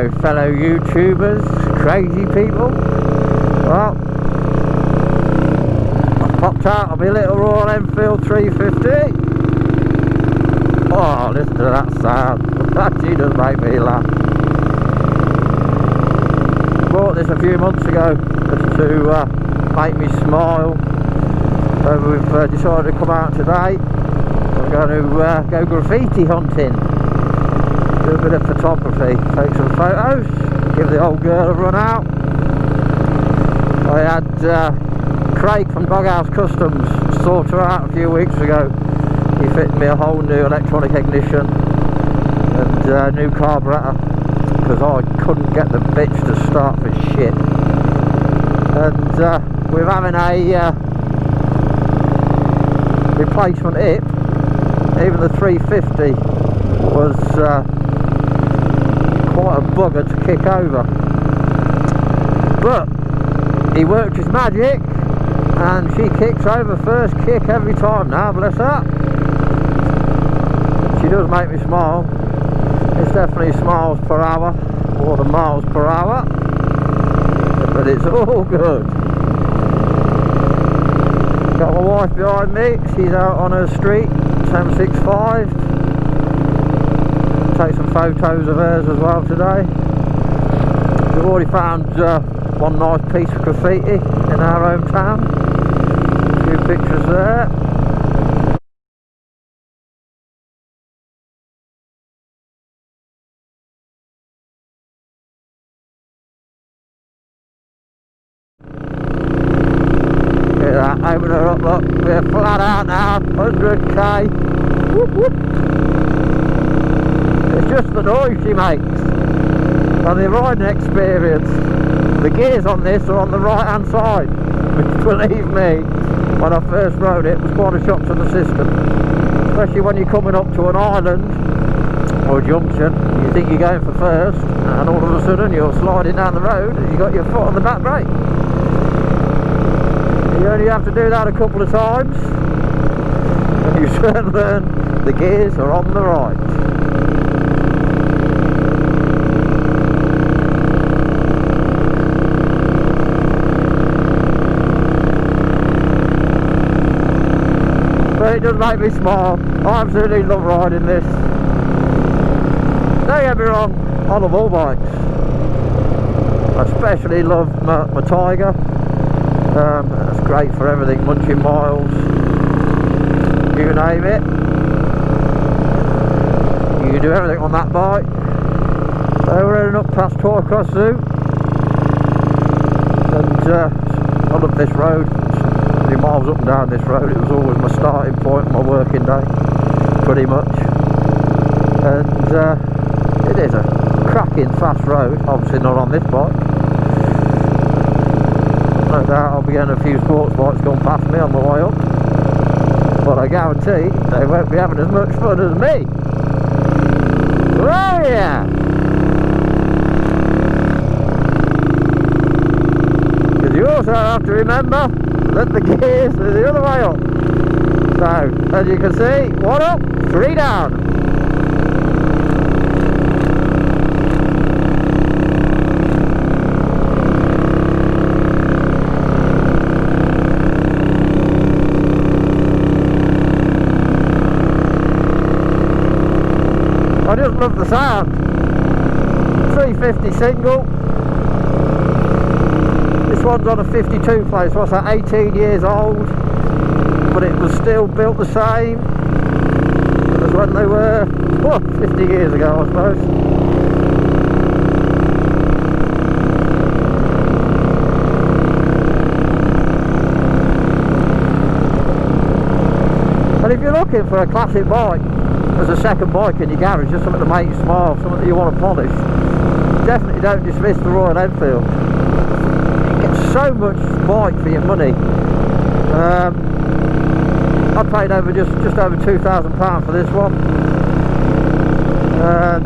Hello fellow YouTubers, crazy people. Well, I've popped out of my little Royal Enfield 350. Oh, listen to that sound. That actually does make me laugh. Bought this a few months ago just to make me smile. So we've decided to come out today. We're going to go graffiti hunting. Do a bit of photography, take some photos, give the old girl a run out. I had Craig from Doghouse Customs sort her out a few weeks ago. He fitted me a whole new electronic ignition and a new carburetor because I couldn't get the bitch to start for shit. And we're having a replacement hip. Even the 350 was quite a bugger to kick over, but he worked his magic and she kicks over first kick every time now, bless her. She does make me smile. It's definitely smiles per hour more than miles per hour, but it's all good. Got my wife behind me, she's out on her street 765. Take some photos of hers as well today. We've already found one nice piece of graffiti in our hometown. A few pictures there. Look at that, open her up, look, we're flat out now, 100k. Whoop, whoop. It's just the noise she makes and the riding experience. The gears on this are on the right hand side, which, believe me, when I first rode it was quite a shock to the system, especially when you're coming up to an island or a junction. You think you're going for first and all of a sudden you're sliding down the road and you got your foot on the back brake. You only have to do that a couple of times and you soon learn the gears are on the right. But it does make me smile. I absolutely love riding this. Don't get me wrong, I love all bikes. I especially love my Tiger. That's great for everything, munching miles, you name it. You can do everything on that bike. So we're heading up past Cross Zoo. And I love this road. It's miles up and down this road. It was always my starting point, my working day, pretty much. And it is a cracking fast road, obviously not on this bike. No doubt I'll be getting a few sports bikes going past me on the way up, but I guarantee they won't be having as much fun as me. Oh yeah! Because you also have to remember that the gears are the other way up. So, as you can see, 1 up, 3 down. I just love the sound. 350 single. This one's on a 52 plate, so what's that, 18 years old, but it was still built the same as when they were, what, 50 years ago I suppose. And if you're looking for a classic bike as a second bike in your garage, just something to make you smile, something that you want to polish, definitely don't dismiss the Royal Enfield. So much bike for your money. I paid over just over £2,000 for this one, and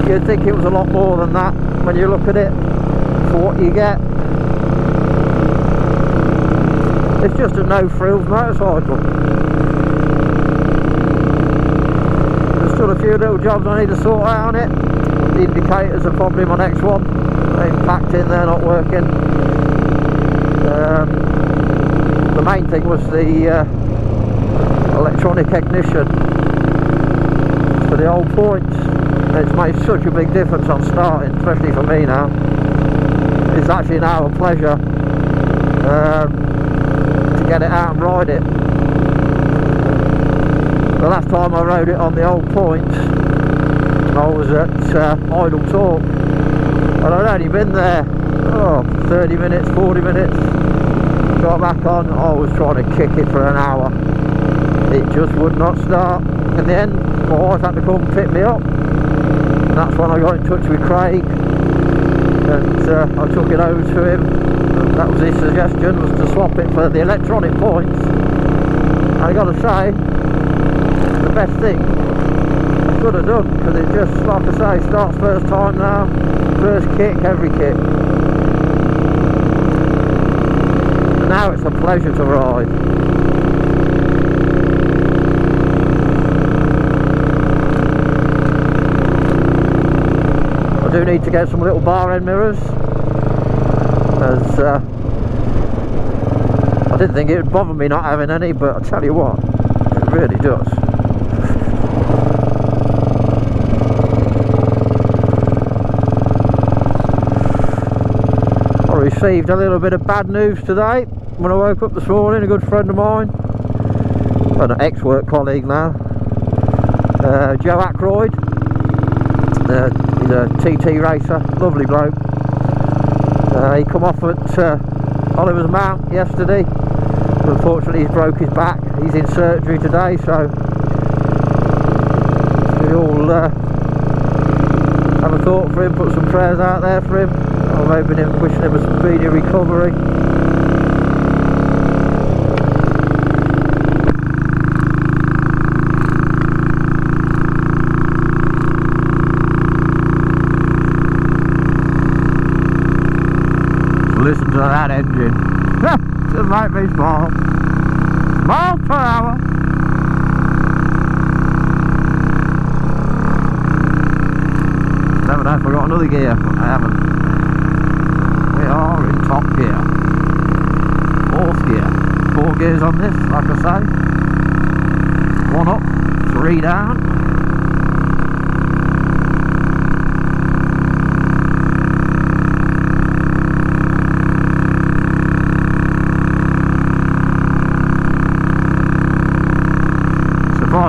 you'd think it was a lot more than that when you look at it for what you get. It's just a no frills motorcycle. There's Still a few little jobs I need to sort out on it. The indicators are probably my next one. They're packed in, they're not working. The main thing was the electronic ignition for the old points. It's made such a big difference on starting, especially for me now. It's actually now a pleasure to get it out and ride it. The last time I rode it on the old points, I was at idle torque, and I'd only been there 30 minutes, 40 minutes. Got back on, I was trying to kick it for an hour. It just would not start. In the end, my wife had to come and pick me up, and that's when I got in touch with Craig, and I took it over to him, and that was his suggestion, was to swap it for the electronic points. And I got to say, the best thing I could have done, because it just, like I say, starts first time now, first kick, every kick. And now it's a pleasure to ride. I do need to get some little bar end mirrors, as I didn't think it would bother me not having any, but I tell you what, it really does. I received a little bit of bad news today when I woke up this morning. A good friend of mine, an ex-work colleague now, Joe Ackroyd, he's a TT racer, lovely bloke. He come off at Oliver's Mount yesterday. Unfortunately, he's broke his back. He's in surgery today, so we all have a thought for him, put some prayers out there for him. I'm hoping him, wishing him a speedy recovery. Listen to that engine. Just make me smile. Miles per hour. Never know if I got another gear. I haven't. We are in top gear. 4th gear. 4 gears on this, like I say. 1 up, 3 down.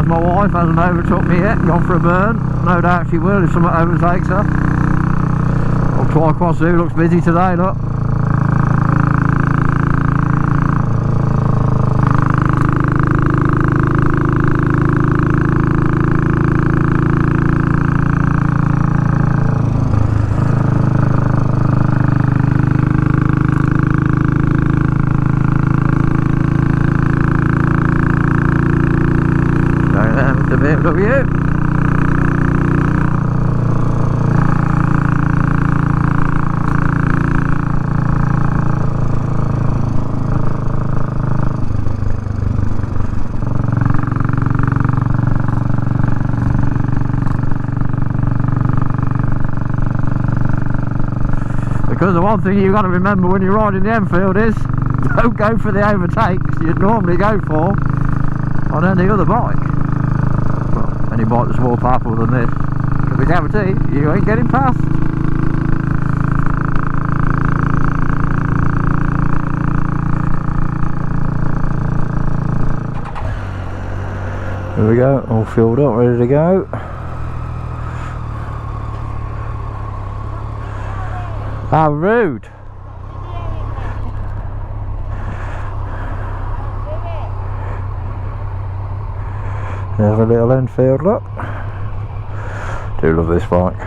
My wife hasn't overtook me yet, gone for a burn. No doubt she will if someone overtakes her. Old Twycross Zoo looks busy today, look. The BMW. Because the one thing you've got to remember when you're riding the Enfield is, don't go for the overtakes you'd normally go for on any other bike. Any bike that's more powerful than this, because I guarantee you ain't getting past. There we go, all filled up, ready to go. How rude! There's a little Enfield, look. Do love this bike.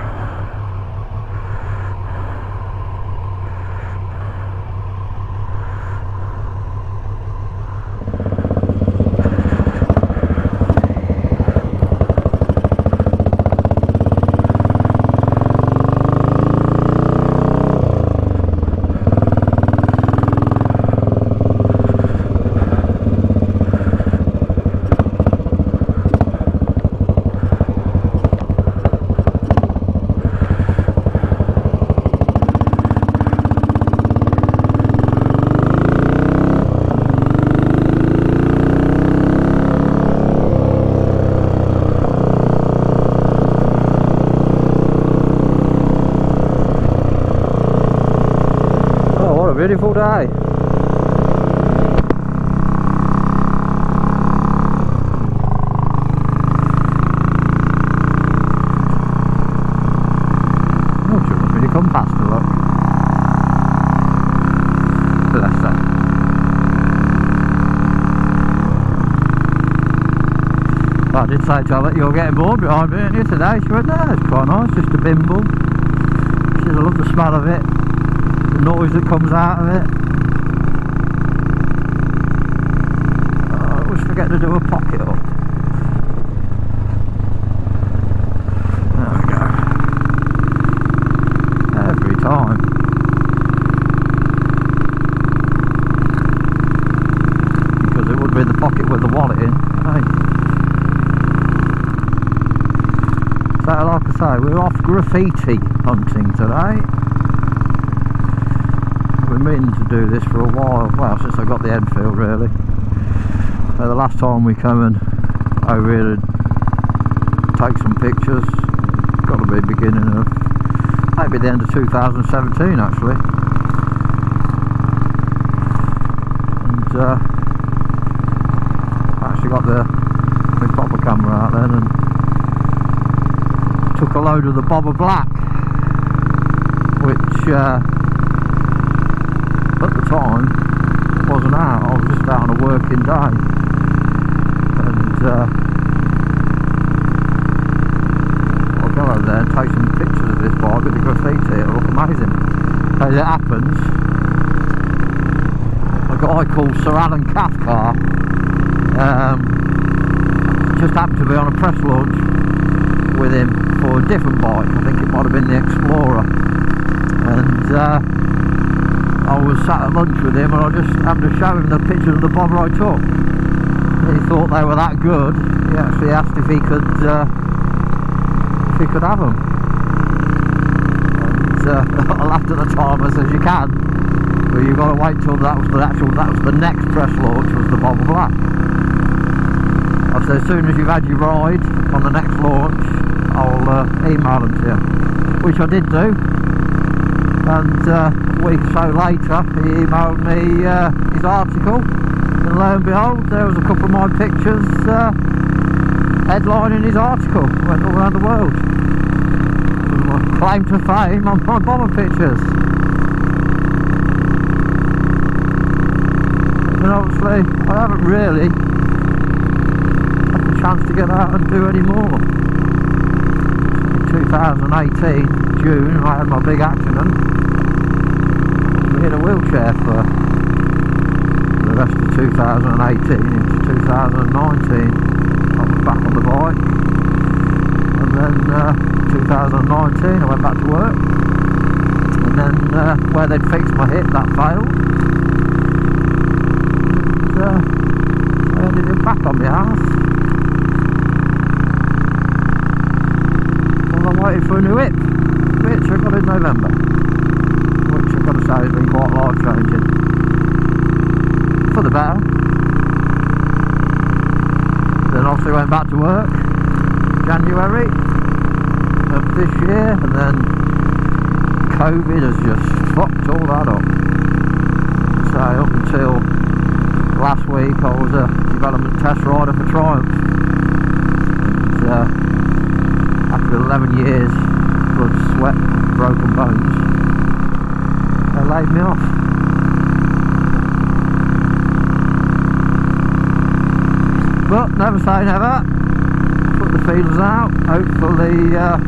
beautiful day. Oh, she wants me to come past her, look. Bless her. I did say to her that you're getting bored behind me, aren't you, today? She went, no, it's quite nice, just a bimble. She says, I love the smell of it, the noise that comes out of it. I always forget to do a pocket up. There we go. Every time. Because it would be in the pocket with the wallet in, hey. So like I say, we're off graffiti hunting today. We've been meaning to do this for a while, well, since I got the Enfield really. The last time we come in over here to take some pictures, got to be beginning of, maybe the end of 2017 actually. And I actually got the big proper camera out then and took a load of the Bobber Black, which at the time wasn't out. I was just out on a working day, and I'll go over there and take some pictures of this bike with the graffiti. It'll look amazing. As it happens, a guy called Sir Alan Cathcart just happened to be on a press launch with him for a different bike. I think it might have been the Explorer, and I was sat at lunch with him and I just happened to show him the pictures of the bobber I took. He thought they were that good, he actually asked if he could have them, and I laughed at the time. I said, you can, but you've got to wait till that was the next press launch, was the Bobber Black. I said, as soon as you've had your ride on the next launch, I'll email them to you, which I did do, and a week or so later he emailed me his article, and lo and behold, there was a couple of my pictures headlining his article. Went all around the world. It was my claim to fame on my bomber pictures. And obviously I haven't really had the chance to get out and do any more. 2018 June I had my big accident. I'm in a wheelchair for the rest of 2018 into 2019. I was back on the bike, and then 2019 I went back to work, and then where they'd fixed my hip, that failed, and I ended up back on my arse. I waited for a new hip, which I got in November, which I've got to say has been quite life changing, for the better. Then obviously went back to work January of this year, and then COVID has just fucked all that up. So up until last week I was a development test rider for Triumph, and after 11 years, blood, sweat, broken bones, they laid me off. But never say never. Put the feelers out. Hopefully, a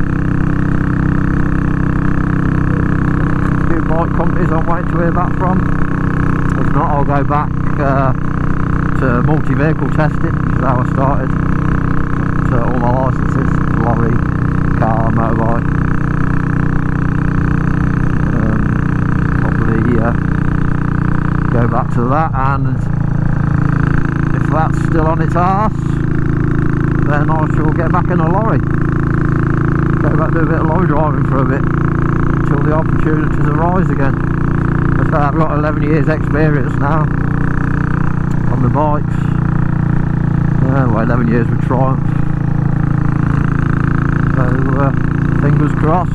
few bike companies I'm waiting to hear back from. If not, I'll go back to multi-vehicle testing. That's how I started. So all my licences, lorry, car, motorbike. Probably go back to that, and if that's still on its arse, then I shall get back in a lorry. Go back to do a bit of lorry driving for a bit until the opportunities arise again. So I've got 11 years experience now on the bikes. Well, 11 years with Triumph. So fingers crossed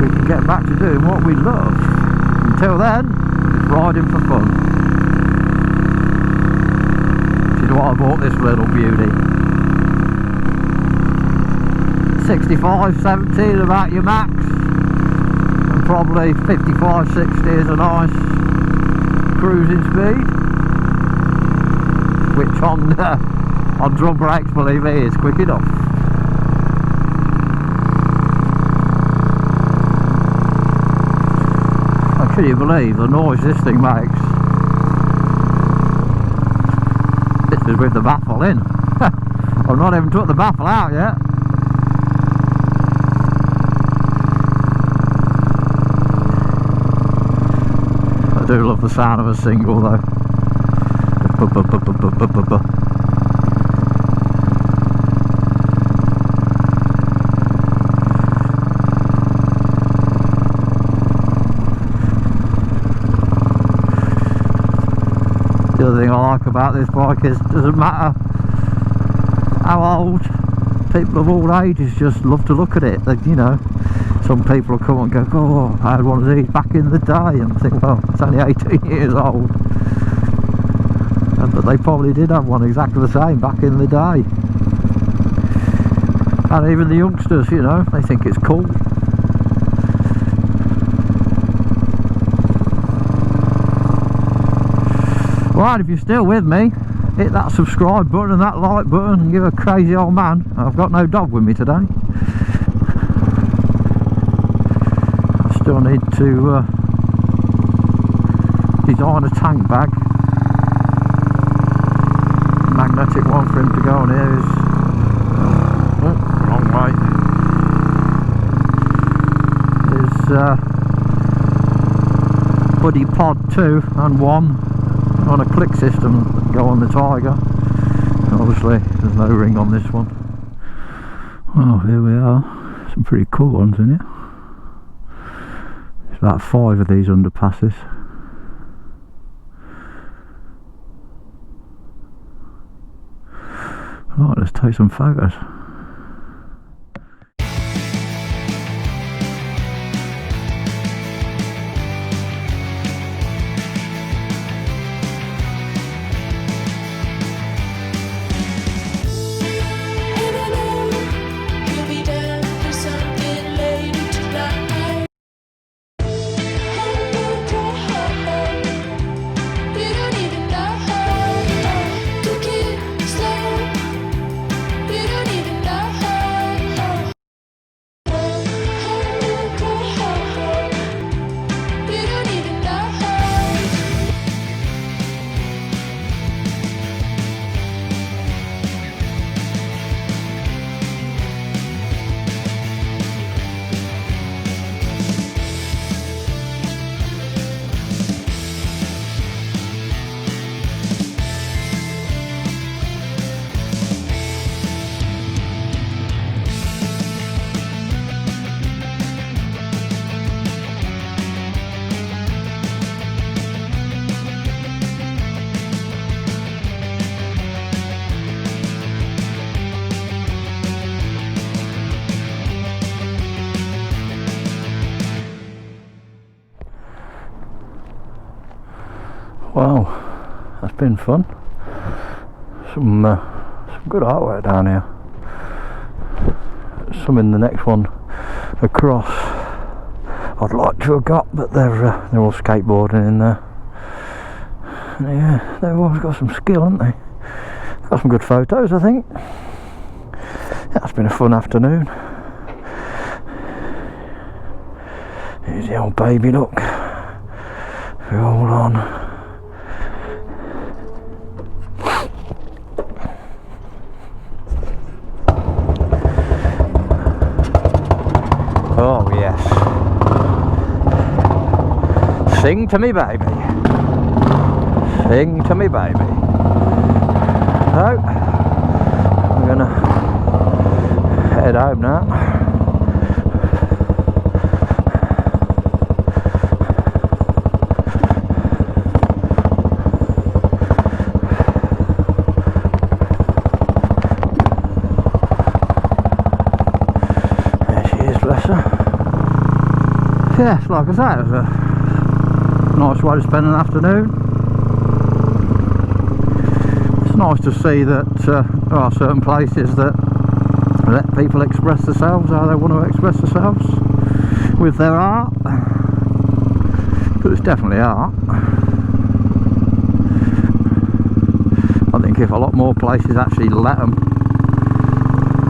we can get back to doing what we love and until then, it's riding for fun. Do you know what I bought this little beauty? 65, 70 is about your max, and probably 55, 60 is a nice cruising speed, which on drum brakes, believe me, is quick enough. Can you believe the noise this thing makes? This is with the baffle in. I've not even took the baffle out yet. I do love the sound of a single though. The other thing I like about this bike is it doesn't matter how old, people of all ages just love to look at it. Like, you know, some people will come and go, oh, I had one of these back in the day, and I think, well, it's only 18 years old. But they probably did have one exactly the same back in the day. And even the youngsters, you know, they think it's cool. Right, if you're still with me, hit that subscribe button and that like button and give a crazy old man. I've got no dog with me today. I still need to design a tank bag. The magnetic one for him to go on here is wrong way. Is Buddy Pod 2 and 1 on a click system that go on the Tiger. Obviously there's no ring on this one. Well, here we are. Some pretty cool ones in here. There's about 5 of these underpasses. Right, let's take some photos. Wow, that's been fun. Some good artwork down here. Some in the next one across I'd like to have got, but they're all skateboarding in there. And yeah, they've always got some skill, haven't they? Got some good photos, I think. Yeah, it's been a fun afternoon. Here's the old baby, look. They're all on. Oh yes. Sing to me baby. Sing to me baby. So, we're gonna head home now. Yes, like I say, it was Nice way to spend an afternoon. It's nice to see that there are certain places that let people express themselves how they want to express themselves with their art, because it's definitely art. I think if a lot more places actually let them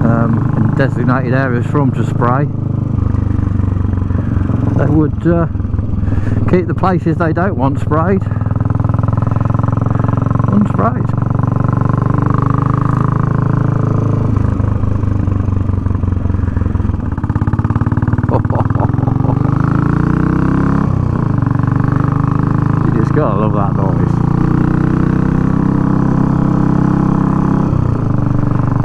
in designated areas for them to spray, they would keep the places they don't want sprayed unsprayed. You just gotta love that noise.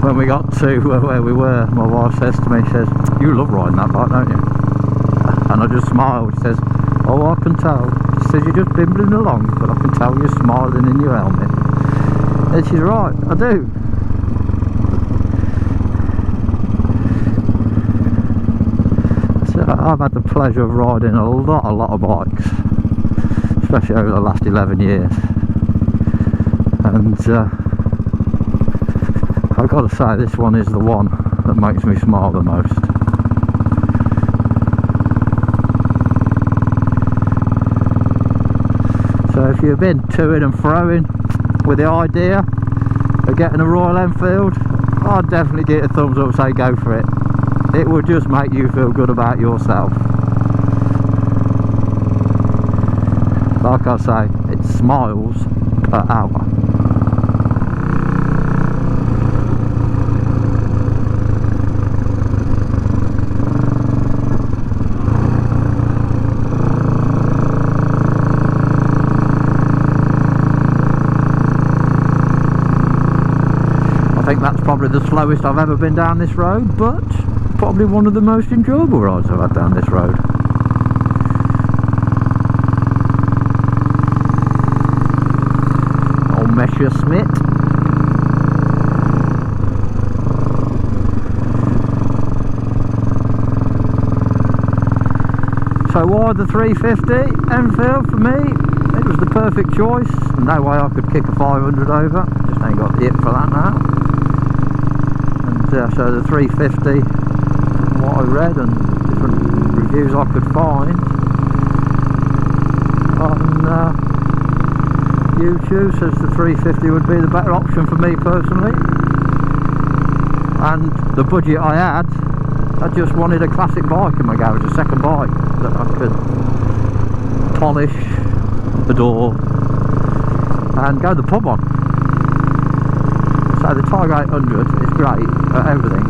When we got to where we were, my wife says to me, she says, "You love riding that bike, don't you?" And I just smiled. She says, "Oh, I can tell." She says, "You're just bimbling along, but I can tell you're smiling in your helmet." And she's right, I do. So I've had the pleasure of riding a lot of bikes, especially over the last 11 years. And I've got to say, this one is the one that makes me smile the most. So if you've been to-ing and fro-ing with the idea of getting a Royal Enfield, I'd definitely give it a thumbs up, say go for it. It will just make you feel good about yourself. Like I say, it's smiles per hour. I think that's probably the slowest I've ever been down this road, but probably one of the most enjoyable rides I've had down this road. Old Messerschmitt. So why the 350 Enfield for me? It was the perfect choice. No way I could kick a 500 over. Just ain't got the hip for that now. So the 350, from what I read and different reviews I could find on YouTube, says the 350 would be the better option for me personally. And the budget I had, I just wanted a classic bike in my garage, a second bike that I could polish, adore and go to the pub on. So the Tiger 800 is great at everything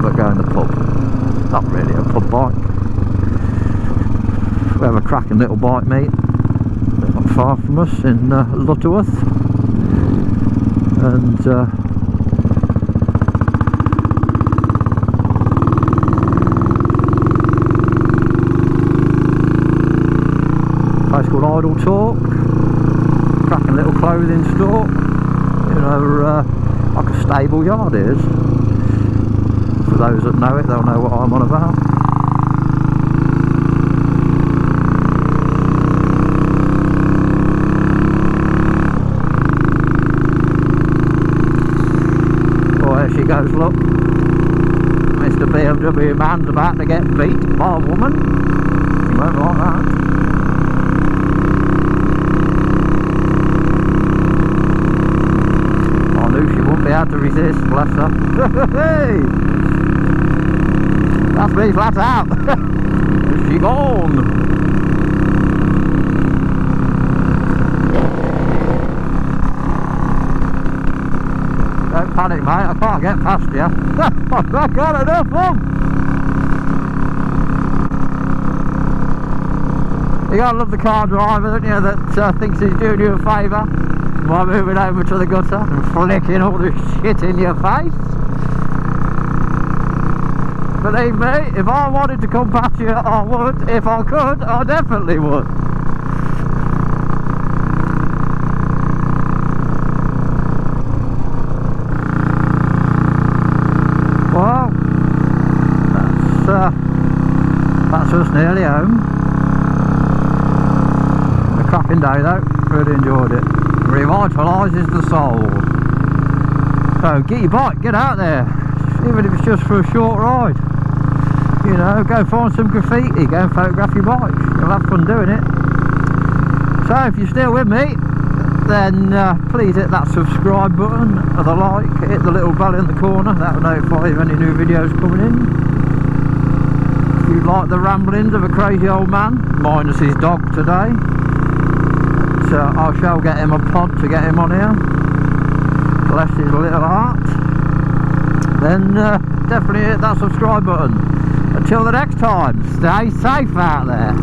but going to the pub. Not really a pub bike. We have a cracking little bike meet not far from us in Lutterworth, and a place called Idle Talk, cracking little clothing store, you know, like a stable yard is. For those that know it, they'll know what I'm on about. Oh, there she goes, look. Mr. BMW man's about to get beat by a woman. He won't like that. She won't be able to resist, bless her. Hey! That's me flat out. She gone. Don't panic, mate, I can't get past you. I've got enough of. You gotta love the car driver, don't you, that thinks he's doing you a favour by moving over to the gutter and flicking all the shit in your face. Believe me, if I wanted to come past you, I would. If I could, I definitely would. Well, that's us nearly home. The cracking day though, really enjoyed it. Revitalises the soul. So get your bike, get out there, even if it's just for a short ride. You know, go find some graffiti, go and photograph your bike. You'll have fun doing it. So if you're still with me, then please hit that subscribe button or the like, hit the little bell in the corner, that will notify you of any new videos coming in. If you like the ramblings of a crazy old man, minus his dog today, so I shall get him a pod to get him on here, bless his little heart, then definitely hit that subscribe button. Until the next time, stay safe out there.